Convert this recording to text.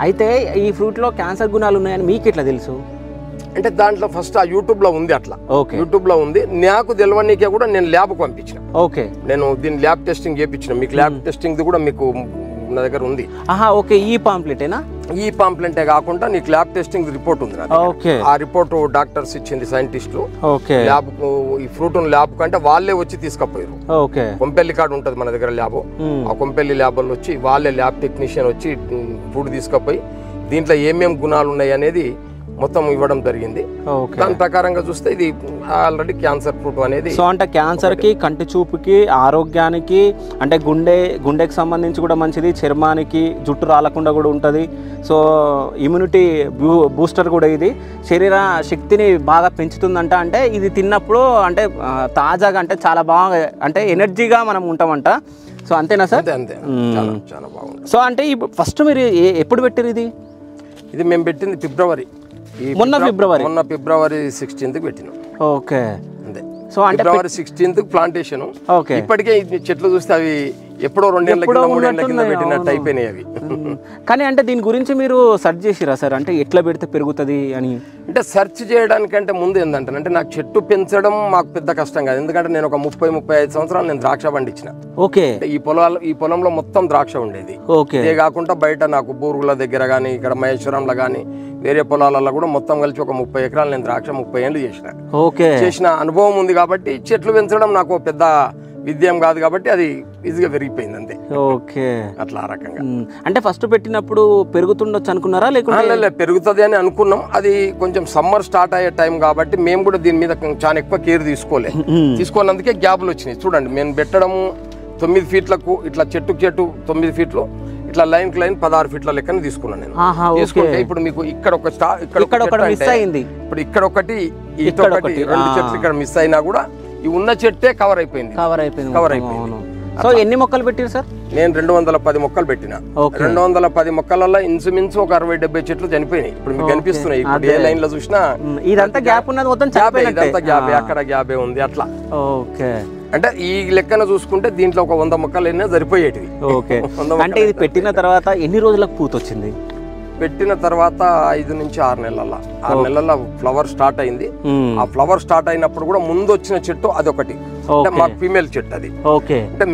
అయితే ఈ ఫ్రూట్లో క్యాన్సర్ గుణాలు ఉన్నాయని మీకు ఎట్లా తెలుసు? అంటే దాంట్లో ఫస్ట్ ఆ యూట్యూబ్ లో ఉంది, అట్లా ఓకే యూట్యూబ్ లో ఉంది. నాకు తెలియనికే కూడా నేను ల్యాబ్ కు పంపించిన. ఓకే, నేను దీని ల్యాబ్ టెస్టింగ్ చేయించిన. మీకు ల్యాబ్ టెస్టింగ్ కూడా మీకు నా దగ్గర ఉంది. ఓకే, ఈ పాంప్లెటేనా? ఈ పాంప్లెంటే కాకుండా నీకు ల్యాబ్ టెస్టింగ్ రిపోర్ట్ ఉంది. ఓకే, ఆ రిపోర్ట్ డాక్టర్స్ ఇచ్చింది, సైంటిస్టులు. ఓకే, ల్యాబ్ ఈ ఫ్రూట్ ల్యాబ్ కంటే వాళ్ళే వచ్చి తీసుకుపోయారు. ఓకే, కొంపెల్లి కాడ ఉంటది మన దగ్గర ల్యాబ్. ఆ కొంపెల్లి ల్యాబ్ వచ్చి వాళ్ళే ల్యాబ్ టెక్నీషియన్ వచ్చి ఫ్రూట్ తీసుకుపోయి దీంట్లో ఏమేమి గుణాలు ఉన్నాయి అనేది మొత్తం ఇవ్వడం జరిగింది. దాని ప్రకారంగా చూస్తే ఇది ఆల్రెడీ క్యాన్సర్ ఫ్రూట్ అనేది. సో అంటే క్యాన్సర్ కి, కంటి చూపుకి, ఆరోగ్యానికి, అంటే గుండెకి సంబంధించి కూడా మంచిది, చర్మానికి, జుట్టు రాలకుండా కూడా ఉంటుంది. సో ఇమ్యూనిటీ బూస్టర్ కూడా ఇది, శరీర శక్తిని బాగా పెంచుతుందంట. అంటే ఇది తిన్నప్పుడు అంటే తాజాగా, అంటే చాలా బాగా, అంటే ఎనర్జీగా మనం ఉంటామంట. సో అంతేనా సార్? అంతే, చాలా బాగుంది. సో అంటే ఫస్ట్ మీరు ఎప్పుడు పెట్టారు ఇది? ఇది మేము పెట్టింది ఫిబ్రవరి, మొన్న ఫిబ్రవరి 16th పెట్టినాం. ఓకే, అంతే. సో అంటే ఫిబ్రవరి 16th ప్లాంటేషన్. ఓకే, ఇప్పటికే చెట్లు చూస్తే అవి ఎప్పుడో 2 ఏళ్ల కింద 3 ఏళ్ల కింద పెట్టినట్టు అయిపోయినాయి అవి. కానీ అంటే దీని గురించి మీరు సెర్చ్ చేసిరా సార్? అంటే ఎట్లా పెడితే పెరుగుతుంది అని? అంటే సెర్చ్ చేయడానికంటే ముందు ఏంటంటే నాకు చెట్టు పెంచడం మాకు పెద్ద కష్టం కాదు. ఎందుకంటే నేను ఒక 30-35 సంవత్సరాలు నేను ద్రాక్ష పండించిన. ఓకే, ఈ పొలంలో మొత్తం ద్రాక్ష ఉండేది. ఓకే, ఇదే కాకుండా బయట నాకు బూరుగుల దగ్గర కానీ, ఇక్కడ మహేశ్వరంలో కానీ, వేరే పొలాలలో కూడా మొత్తం కలిసి ఒక 30 ఎకరాలు నేను ద్రాక్ష 30 ఏళ్ళు చేసిన. ఓకే, చేసిన అనుభవం ఉంది కాబట్టి చెట్లు పెంచడం నాకు పెద్ద విద్యం కాదు కాబట్టి అది ఈజీగా పెరిగిపోయింది అంతే. ఓకే, అట్లా ఆ రకంగా. అంటే ఫస్ట్ పెట్టినప్పుడు పెరుగుతుండొచ్చు అనుకున్నారా? లేకుంటే పెరుగుతుంది అని అనుకున్నాం. అది కొంచెం సమ్మర్ స్టార్ట్ అయ్యే టైం కాబట్టి మేము కూడా దీని మీద చాలా ఎక్కువ కేర్ తీసుకోనందుకే గ్యాప్లు వచ్చినాయి. చూడండి, మేము పెట్టడము 9 ఫీట్లకు ఇట్లా చెట్టు 9 ఫీట్లు, ఇట్లా లైన్ కి లైన్ 16 ఫీట్ల లెక్కన తీసుకున్నాను నేను. తీసుకుంటే ఇప్పుడు మీకు ఇక్కడ ఒక మిస్ అయింది. ఇప్పుడు ఇక్కడ ఒకటి, ఇటు ఒకటి, 2 చెట్లు ఇక్కడ మిస్ అయినా కూడా ఈ ఉన్న చెట్టే కవర్ అయిపోయింది. సో ఎన్ని మొక్కలు పెట్టారు సార్? నేను 210 మొక్కలు పెట్టిన. 210 మొక్కలలో ఇంచుమించు ఒక 60-70 చెట్లు చనిపోయినాయి. ఇప్పుడు మీకు కనిపిస్తున్నాయి. ఇప్పుడు ఏ లైన్ లో చూసినా ఇదంతా గ్యాప్ ఉన్నది, మొత్తం ఇదంతా గ్యాప్, అక్కడ గ్యాపే ఉంది అట్లా. ఓకే, అంటే ఈ లెక్కన చూసుకుంటే దీంట్లో ఒక 100 మొక్కలు అయినా సరిపోయేటివి. ఓకే, అంటే ఇది పెట్టిన తర్వాత ఎన్ని రోజులకు పూత వచ్చింది? పెట్టిన తర్వాత 5 నుంచి 6 నెలల ఫ్లవర్ స్టార్ట్ అయింది. ఆ ఫ్లవర్ స్టార్ట్ అయినప్పుడు కూడా ముందు వచ్చిన చెట్టు అదొకటి, అంటే మా ఫీమేల్ చెట్టు అది. ఓకే, అంటే